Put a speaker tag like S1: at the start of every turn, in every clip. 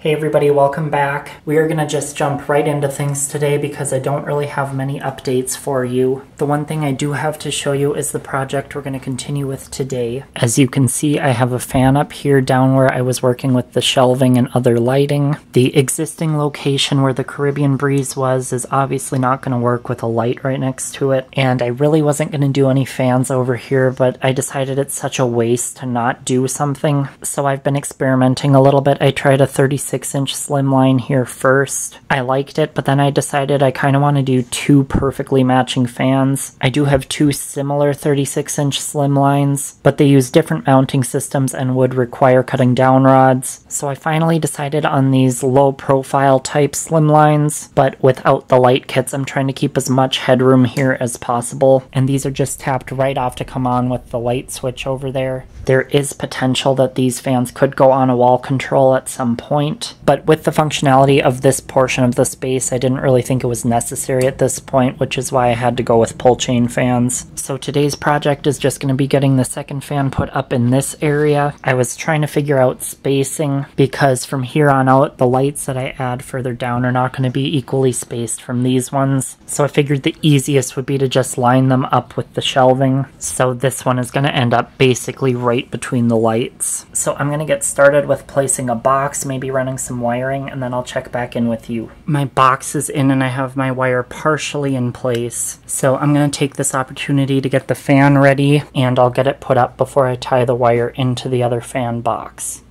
S1: Hey everybody, welcome back. We are going to just jump right into things today because I don't really have many updates for you. The one thing I do have to show you is the project we're going to continue with today. As you can see, I have a fan up here down where I was working with the shelving and other lighting. The existing location where the Caribbean breeze was is obviously not going to work with a light right next to it, and I really wasn't going to do any fans over here, but I decided it's such a waste to not do something, so I've been experimenting a little bit. I tried a 36-inch slimline here first. I liked it, but then I decided I kind of want to do two perfectly matching fans. I do have two similar 36-inch slimlines, but they use different mounting systems and would require cutting down rods. So I finally decided on these low-profile type slimlines, but without the light kits. I'm trying to keep as much headroom here as possible, and these are just tapped right off to come on with the light switch over there. There is potential that these fans could go on a wall control at some point, but with the functionality of this portion of the space, I didn't really think it was necessary at this point, which is why I had to go with pull chain fans. So today's project is just going to be getting the second fan put up in this area. I was trying to figure out spacing because from here on out, the lights that I add further down are not going to be equally spaced from these ones. So I figured the easiest would be to just line them up with the shelving. So this one is going to end up basically right between the lights. So I'm going to get started with placing a box, maybe running some wiring, and then I'll check back in with you. My box is in and I have my wire partially in place. So I'm going to take this opportunity to get the fan ready, and I'll get it put up before I tie the wire into the other fan box.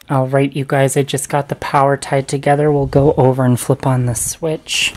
S1: Alright, you guys, I just got the power tied together. We'll go over and flip on the switch.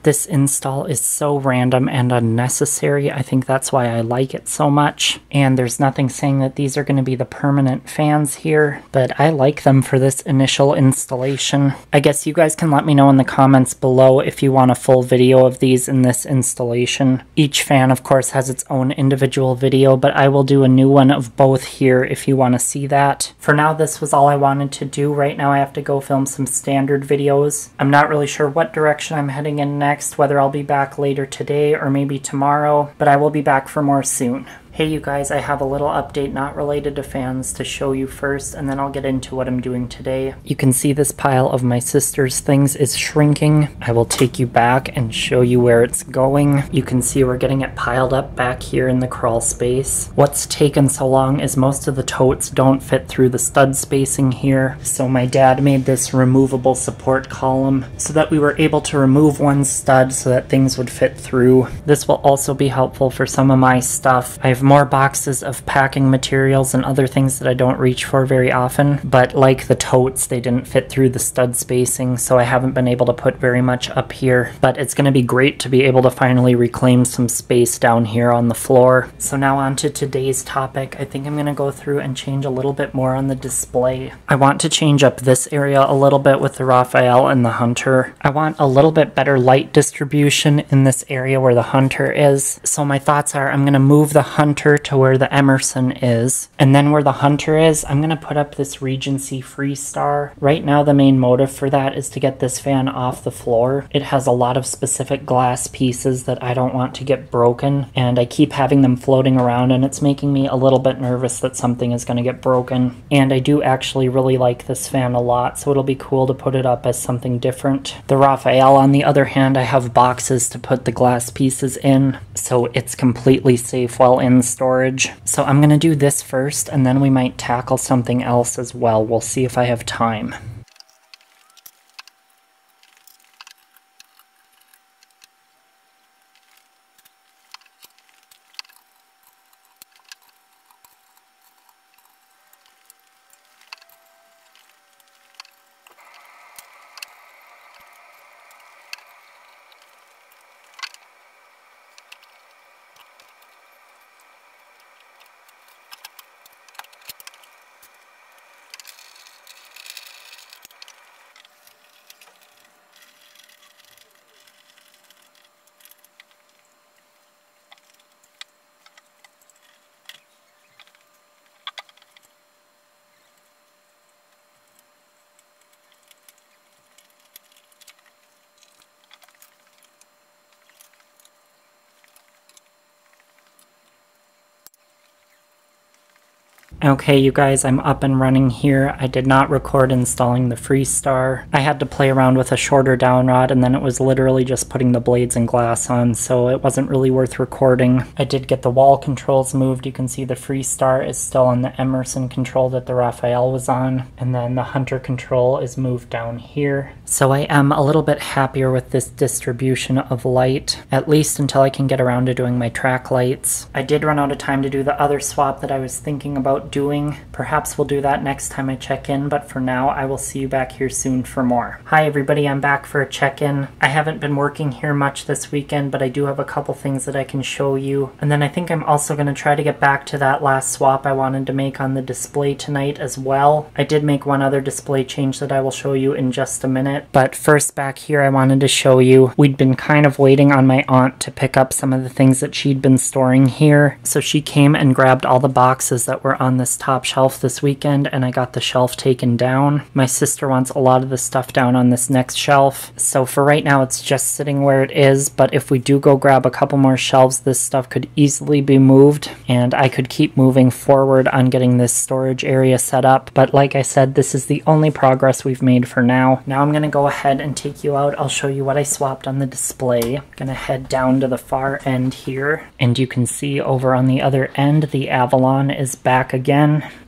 S1: This install is so random and unnecessary. I think that's why I like it so much. And there's nothing saying that these are going to be the permanent fans here, but I like them for this initial installation. I guess you guys can let me know in the comments below if you want a full video of these in this installation. Each fan, of course, has its own individual video, but I will do a new one of both here if you want to see that. For now, this was all I wanted to do. Right now I have to go film some standard videos. I'm not really sure what direction I'm heading in next, whether I'll be back later today or maybe tomorrow, but I will be back for more soon. Hey you guys, I have a little update not related to fans to show you first, and then I'll get into what I'm doing today. You can see this pile of my sister's things is shrinking. I will take you back and show you where it's going. You can see we're getting it piled up back here in the crawl space. What's taken so long is most of the totes don't fit through the stud spacing here, so my dad made this removable support column so that we were able to remove one stud so that things would fit through. This will also be helpful for some of my stuff. I have more boxes of packing materials and other things that I don't reach for very often, but like the totes, they didn't fit through the stud spacing, so I haven't been able to put very much up here, but it's going to be great to be able to finally reclaim some space down here on the floor. So now on to today's topic. I think I'm going to go through and change a little bit more on the display. I want to change up this area a little bit with the Raphael and the Hunter. I want a little bit better light distribution in this area where the Hunter is, so my thoughts are I'm going to move the Hunter to where the Emerson is, and then where the Hunter is, I'm going to put up this Regency Freestar. Right now the main motive for that is to get this fan off the floor. It has a lot of specific glass pieces that I don't want to get broken, and I keep having them floating around, and it's making me a little bit nervous that something is going to get broken. And I do actually really like this fan a lot, so it'll be cool to put it up as something different. The Raphael, on the other hand, I have boxes to put the glass pieces in, so it's completely safe while in storage. storage. So I'm going to do this first, and then we might tackle something else as well. We'll see if I have time. Okay, you guys, I'm up and running here. I did not record installing the Freestar. I had to play around with a shorter down rod, and then it was literally just putting the blades and glass on, so it wasn't really worth recording. I did get the wall controls moved. You can see the Freestar is still on the Emerson control that the Raphael was on, and then the Hunter control is moved down here. So I am a little bit happier with this distribution of light, at least until I can get around to doing my track lights. I did run out of time to do the other swap that I was thinking about doing. Perhaps we'll do that next time I check in, but for now I will see you back here soon for more. Hi everybody, I'm back for a check-in. I haven't been working here much this weekend, but I do have a couple things that I can show you. And then I think I'm also going to try to get back to that last swap I wanted to make on the display tonight as well. I did make one other display change that I will show you in just a minute. But first, back here I wanted to show you, we'd been kind of waiting on my aunt to pick up some of the things that she'd been storing here. So she came and grabbed all the boxes that were on this top shelf this weekend, and I got the shelf taken down. My sister wants a lot of the stuff down on this next shelf. So for right now it's just sitting where it is, but if we do go grab a couple more shelves, this stuff could easily be moved, and I could keep moving forward on getting this storage area set up. But like I said, this is the only progress we've made for now. Now I'm going to go ahead and take you out. I'll show you what I swapped on the display. I'm going to head down to the far end here, and you can see over on the other end the Avalon is back again.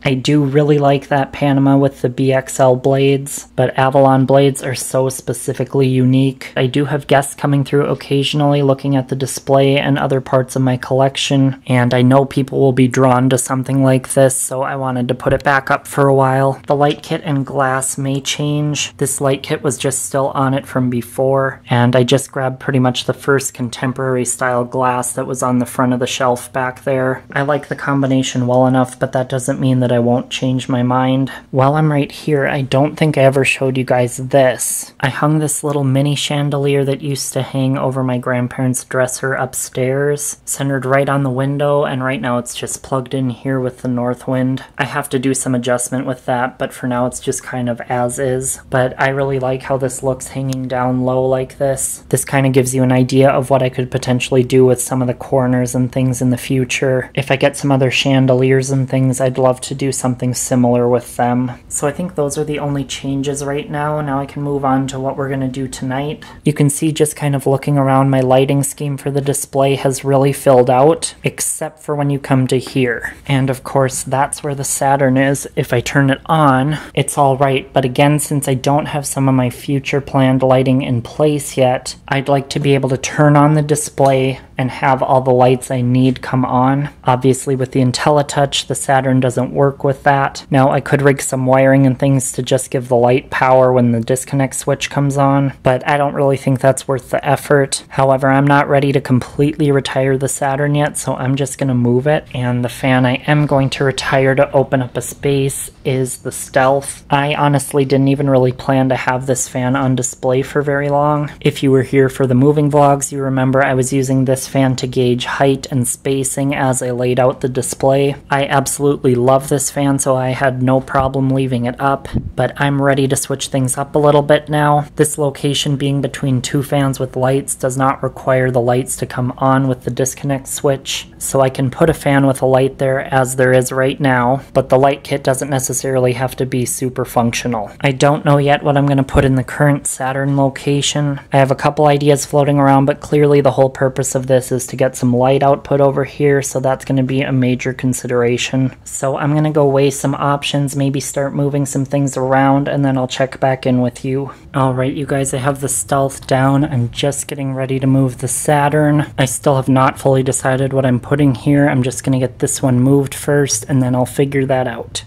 S1: I do really like that Panama with the BXL blades, but Avalon blades are so specifically unique. I do have guests coming through occasionally looking at the display and other parts of my collection, and I know people will be drawn to something like this, so I wanted to put it back up for a while. The light kit and glass may change. This light kit was just still on it from before, and I just grabbed pretty much the first contemporary style glass that was on the front of the shelf back there. I like the combination well enough, but that doesn't mean that I won't change my mind. While I'm right here, I don't think I ever showed you guys this. I hung this little mini chandelier that used to hang over my grandparents' dresser upstairs, centered right on the window, and right now it's just plugged in here with the north wind. I have to do some adjustment with that, but for now it's just kind of as is. But I really like how this looks hanging down low like this. This kind of gives you an idea of what I could potentially do with some of the corners and things in the future. If I get some other chandeliers and things, I'd love to do something similar with them. So I think those are the only changes right now. Now I can move on to what we're going to do tonight. You can see just kind of looking around, my lighting scheme for the display has really filled out, except for when you come to here. And of course that's where the Saturn is. If I turn it on, it's all right, but again, since I don't have some of my future planned lighting in place yet, I'd like to be able to turn on the display and have all the lights I need come on. Obviously with the IntelliTouch, the Saturn doesn't work with that. Now I could rig some wiring and things to just give the light power when the disconnect switch comes on, but I don't really think that's worth the effort. However, I'm not ready to completely retire the Saturn yet, so I'm just going to move it. And the fan I am going to retire to open up a space is the Stealth. I honestly didn't even really plan to have this fan on display for very long. If you were here for the moving vlogs, you remember I was using this fan to gauge height and spacing as I laid out the display. I absolutely absolutely love this fan, so I had no problem leaving it up, but I'm ready to switch things up a little bit now. This location being between two fans with lights does not require the lights to come on with the disconnect switch, so I can put a fan with a light there as there is right now, but the light kit doesn't necessarily have to be super functional. I don't know yet what I'm going to put in the current Saturn location. I have a couple ideas floating around, but clearly the whole purpose of this is to get some light output over here, so that's going to be a major consideration. So I'm going to go weigh some options, maybe start moving some things around, and then I'll check back in with you. Alright you guys, I have the Stealth down. I'm just getting ready to move the Saturn. I still have not fully decided what I'm putting here. I'm just going to get this one moved first, and then I'll figure that out.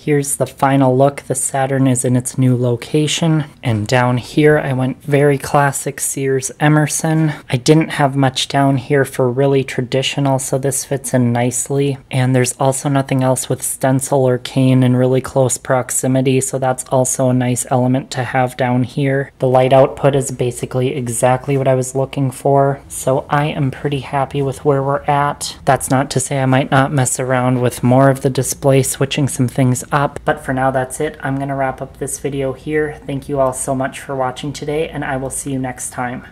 S1: Here's the final look. The Saturn is in its new location. And down here I went very classic Sears Emerson. I didn't have much down here for really traditional, so this fits in nicely. And there's also nothing else with stencil or cane in really close proximity, so that's also a nice element to have down here. The light output is basically exactly what I was looking for, so I am pretty happy with where we're at. That's not to say I might not mess around with more of the display, switching some things up, but for now that's it. I'm gonna wrap up this video here. Thank you all so much for watching today, and I will see you next time.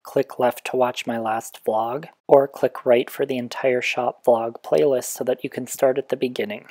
S1: Click left to watch my last vlog, or click right for the entire shop vlog playlist so that you can start at the beginning.